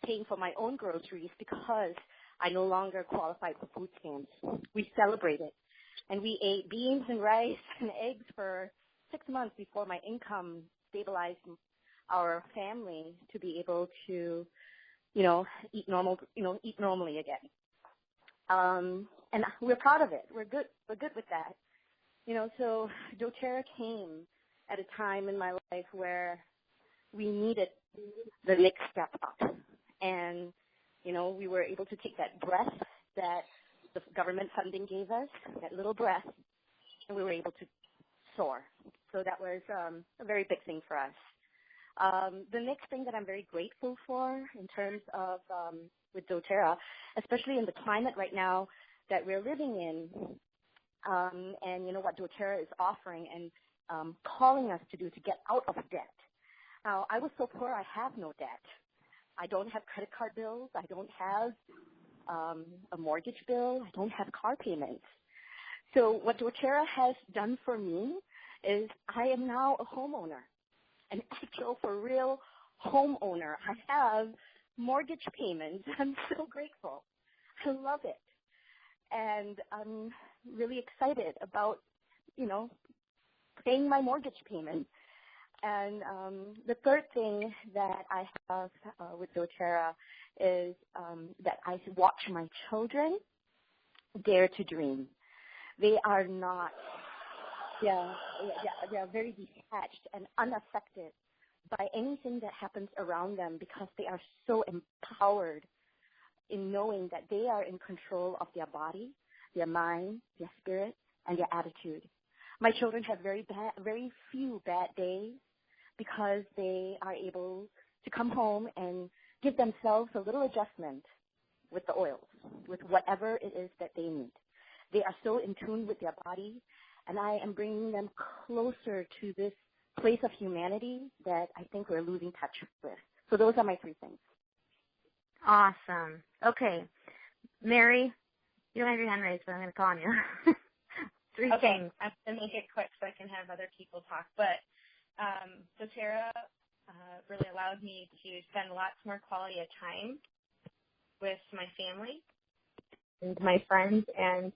paying for my own groceries because I no longer qualified for food stamps. We celebrated, and we ate beans and rice and eggs for 6 months before my income stabilized our family to be able to, eat normally again. And we're proud of it. We're good with that. So doTERRA came at a time in my life where we needed the next step up. And, you know, we were able to take that breath that the government funding gave us, that little breath, and we were able to soar. So that was a very big thing for us. The next thing that I'm very grateful for in terms of with doTERRA, especially in the climate right now that we're living in, and you know what doTERRA is offering and calling us to do to get out of debt. Now, I was so poor I have no debt. I don't have credit card bills. I don't have a mortgage bill. I don't have car payments. So what doTERRA has done for me is I am now a homeowner, an actual for real homeowner. I have mortgage payments. I'm so grateful. I love it. And I'm really excited about, you know, paying my mortgage payment. And the third thing that I have with doTERRA is that I watch my children dare to dream. They are not, they are very detached and unaffected by anything that happens around them because they are so empowered in knowing that they are in control of their body, their mind, their spirit, and their attitude. My children have very few bad days because they are able to come home and give themselves a little adjustment with the oils, with whatever it is that they need. They are so in tune with their body, and I am bringing them closer to this place of humanity that I think we're losing touch with. So those are my three things. Awesome. Okay. Mary, you don't have your hand raised, but I'm going to call on you. Three things. I'm going to make it quick so I can have other people talk. But doTERRA really allowed me to spend lots more quality of time with my family and my friends, and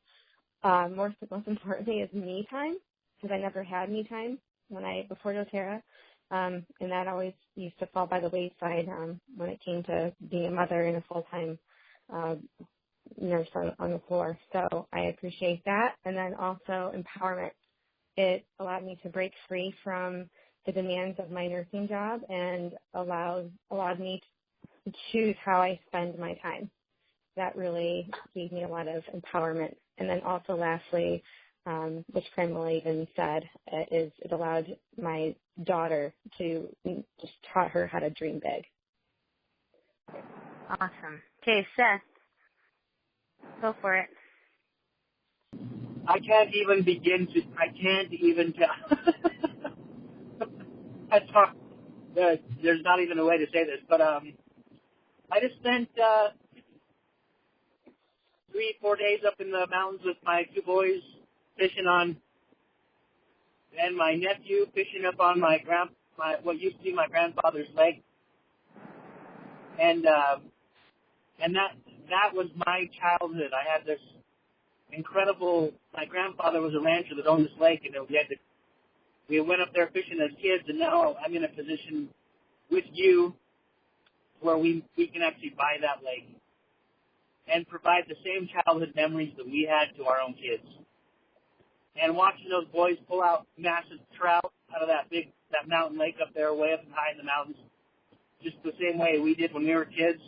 most importantly is me time, because I never had me time before doTERRA, and that always used to fall by the wayside when it came to being a mother and a full-time nurse on the floor. So I appreciate that. And then also empowerment. It allowed me to break free from the demands of my nursing job and allowed me to choose how I spend my time. That really gave me a lot of empowerment. And then also lastly, which Primala even said, is it allowed my daughter to just taught her how to dream big. Awesome. Okay, Seth, go for it. I can't even there's not even a way to say this, but I just spent 3-4 days up in the mountains with my two boys fishing on, and my nephew fishing up on what used to be my grandfather's lake, and that was my childhood. I had this incredible. My grandfather was a rancher that owned this lake, and we went up there fishing as kids, and now I'm in a position with you where we can actually buy that lake and provide the same childhood memories that we had to our own kids. And watching those boys pull out massive trout out of that mountain lake up there way up high in the mountains, just the same way we did when we were kids,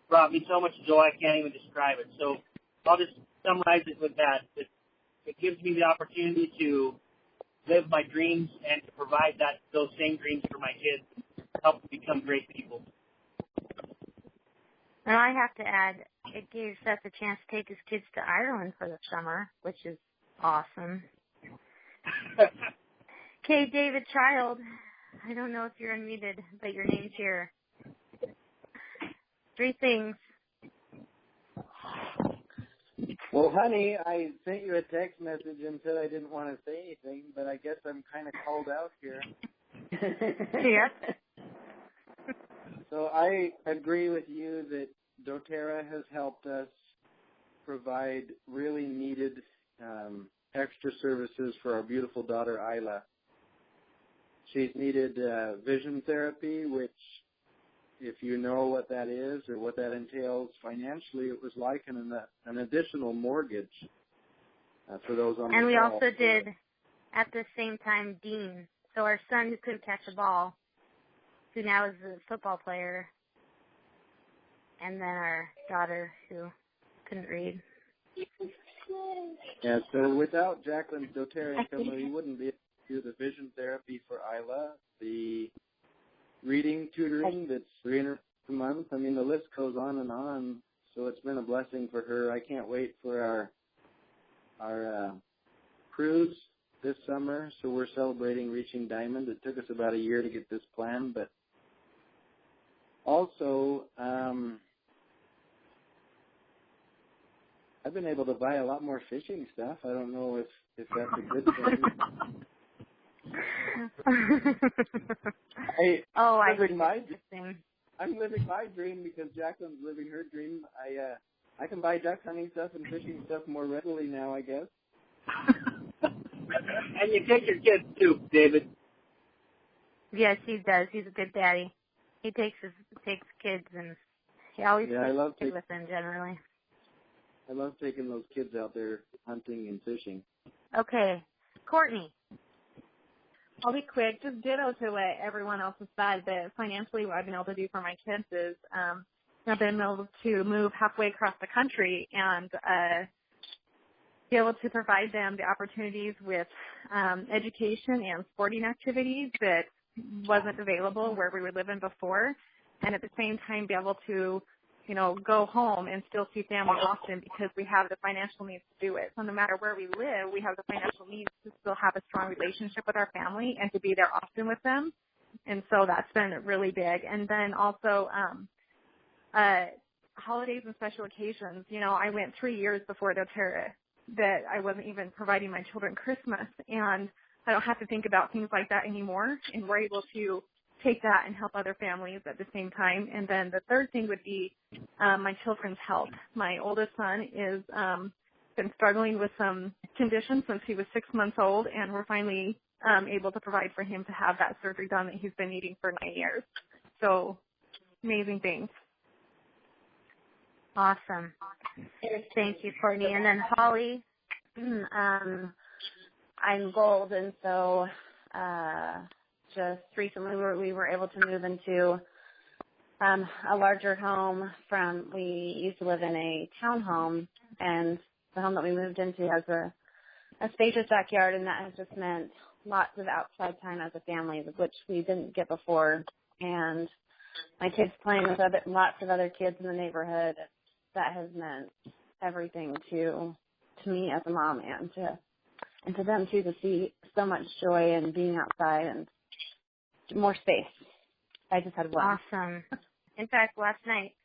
brought me so much joy I can't even describe it. So I'll just summarize it with that. It gives me the opportunity to live my dreams and to provide those same dreams for my kids, help them become great people. And I have to add, it gave Seth a chance to take his kids to Ireland for the summer, which is awesome. Okay, David Child, I don't know if you're unmuted, but your name's here. 3 things. Well, honey, I sent you a text message and said I didn't want to say anything, but I guess I'm kind of called out here. Yep. So I agree with you that doTERRA has helped us provide really needed extra services for our beautiful daughter, Isla. She's needed vision therapy, which, if you know what that is or what that entails financially, it was like an additional mortgage for those on the call. And we also did, at the same time, Dean. So our son who couldn't catch a ball who now is a football player, and then our daughter who couldn't read. Yeah, so without Jacqueline's doTERRA income, we wouldn't be able to do the vision therapy for Isla, the reading tutoring that's $300 a month. I mean, the list goes on and on. So it's been a blessing for her. I can't wait for our cruise this summer. So we're celebrating reaching Diamond. It took us about a year to get this planned, but also I've been able to buy a lot more fishing stuff. I don't know if that's a good thing. I'm living my dream because Jacqueline's living her dream. I can buy duck hunting stuff and fishing stuff more readily now, I guess. And you take your kids too, David. Yes, he does. He's a good daddy. He takes kids, and he always stays with them generally. I love taking those kids out there hunting and fishing. Okay, Courtney. I'll be quick. Just ditto to what everyone else has said. That financially, what I've been able to do for my kids is I've been able to move halfway across the country and be able to provide them the opportunities with education and sporting activities that wasn't available where we were living before, and at the same time be able to, go home and still see family often because we have the financial means to do it. So no matter where we live, we have the financial means to still have a strong relationship with our family and to be there often with them. And so that's been really big. And then also holidays and special occasions. I went 3 years before doTERRA that I wasn't even providing my children Christmas, and I don't have to think about things like that anymore, and we're able to take that and help other families at the same time. And then the third thing would be my children's health. My oldest son is been struggling with some conditions since he was 6 months old, and we're finally able to provide for him to have that surgery done that he's been needing for 9 years. So amazing things. Awesome. Thank you, Courtney. And then Holly. I'm gold, and so just recently we were able to move into a larger home we used to live in a townhome, and the home that we moved into has a spacious backyard, and that has just meant lots of outside time as a family, which we didn't get before. And my kids playing with lots of other kids in the neighborhood, that has meant everything to me as a mom and to them too, to see so much joy in being outside and more space. I just had one. Awesome. In fact, last night,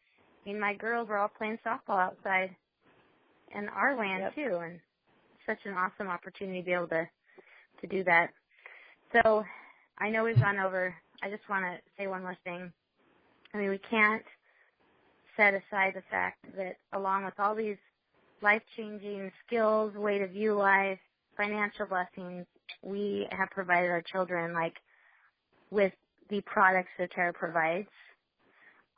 me and my girls were all playing softball outside in our land too, and such an awesome opportunity to be able to do that. So I know we've gone over. I just want to say one more thing. I mean, we can't set aside the fact that along with all these life-changing skills, way to view life, financial blessings, we have provided our children, like, with the products that doTERRA provides.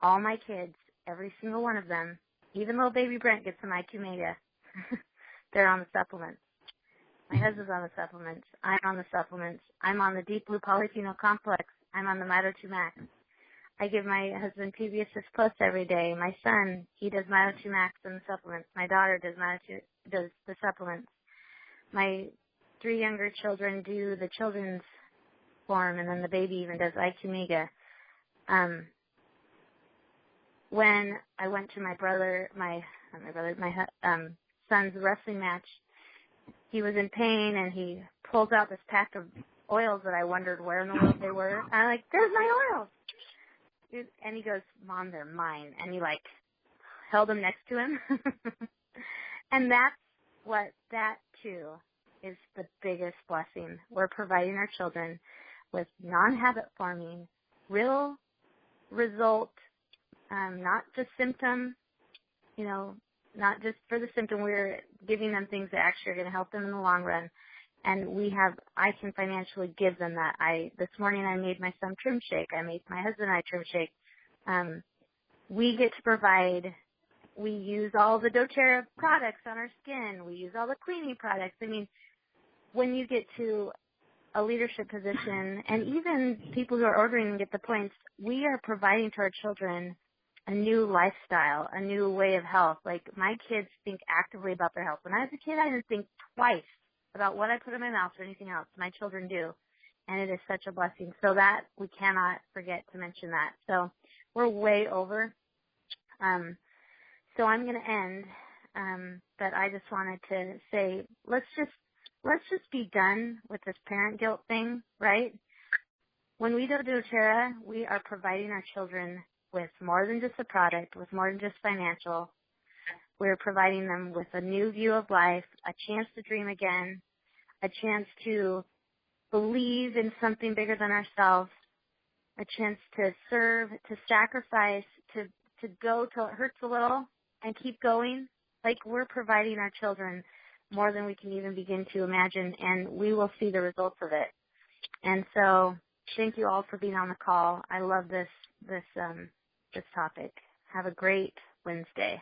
All my kids, every single one of them, even though baby Brent gets some IQ Mega, they're on the supplements. My husband's on the supplements. I'm on the supplements. I'm on the Deep Blue Polyphenol Complex. I'm on the Mito 2 Max. I give my husband PB Assist Plus every day. My son, he does Mito 2 Max and the supplements. My daughter does the supplements. My 3 younger children do the children's form, and then the baby even does IQ Mega. When I went to my son's wrestling match, he was in pain, and he pulls out this pack of oils that I wondered where in the world they were. I'm like, there's my oils. And he goes, Mom, they're mine. And he, held them next to him. And that, too, is the biggest blessing. We're providing our children with non-habit forming, real result, not just symptom, not just for the symptom. We're giving them things that actually are going to help them in the long run. And I can financially give them that. This morning I made my son trim shake. I made my husband and I trim shake. We get to provide, we use all the doTERRA products on our skin. We use all the cleaning products. I mean, when you get to a leadership position, and even people who are ordering and get the points, we are providing to our children a new lifestyle, a new way of health. Like, my kids think actively about their health. When I was a kid, I didn't think twice about what I put in my mouth or anything else. My children do, and it is such a blessing. So that, we cannot forget to mention that. So we're way over. So I'm going to end, but I just wanted to say, let's just be done with this parent guilt thing, right? When we do doTERRA, we are providing our children with more than just a product, with more than just financial. We're providing them with a new view of life, a chance to dream again, a chance to believe in something bigger than ourselves, a chance to serve, to sacrifice, to go till it hurts a little and keep going. Like, we're providing our children more than we can even begin to imagine, and we will see the results of it. And so thank you all for being on the call. I love this topic. Have a great Wednesday.